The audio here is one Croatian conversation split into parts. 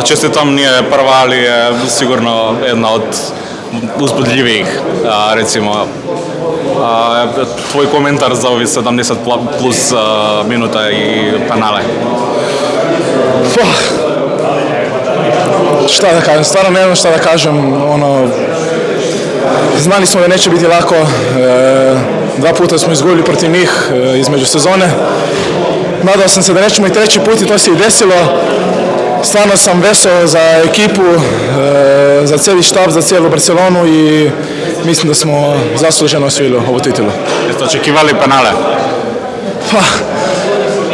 Čestitam, nije prva, ali je sigurno jedna od uzbudljivijih, recimo. Tvoj komentar za ovih 70 plus minuta i penale? Šta da kažem, stvarno ne znam šta da kažem, znali smo da neće biti lako, 2 puta smo izgubili protiv njih između sezone, nadao sam se da nećemo i 3. put i to se i desilo, stvarno sam veseo za ekipu, za cijeli štab, za cijelu Barcelonu i mislim da smo zasluženo osvojili ovu titulu. Jeste očekivali penale?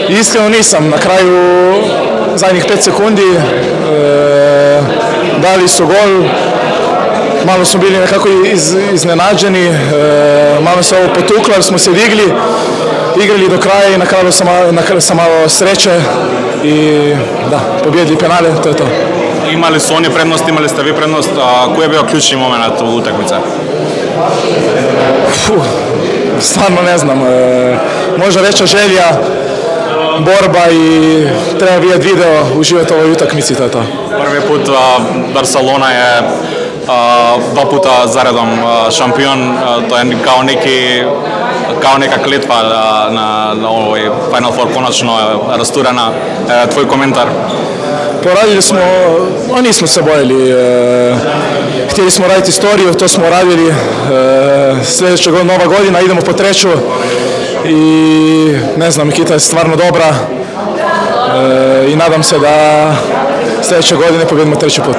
Iskreno nisam, na kraju zadnjih 5 sekundi dali su gol, malo smo bili nekako iznenađeni, malo se ovo potuklo, ali smo se digli, igrali do kraja i na kraju sam malo sreće i da, pobjedili penale, to je to. Imali su oni prednost, imali ste vi prednost, a koji je bio ključni moment u utakmici? Stvarno ne znam, možda veća želja, borba i treba vidjeti video, uživati u ovoj utakmici, to je to. Prvi put Barcelona je 2 puta zaredom šampion, to je kao neka klitva na ovoj Final Four konačno rasturena. Tvoj komentar? Poradili smo, nismo se bojili, htjeli smo raditi istoriju, to smo radili, sljedeća nova godina, idemo po 3. i ne znam, ekipa je stvarno dobra i nadam se da sljedeće godine pobjedimo 3. put.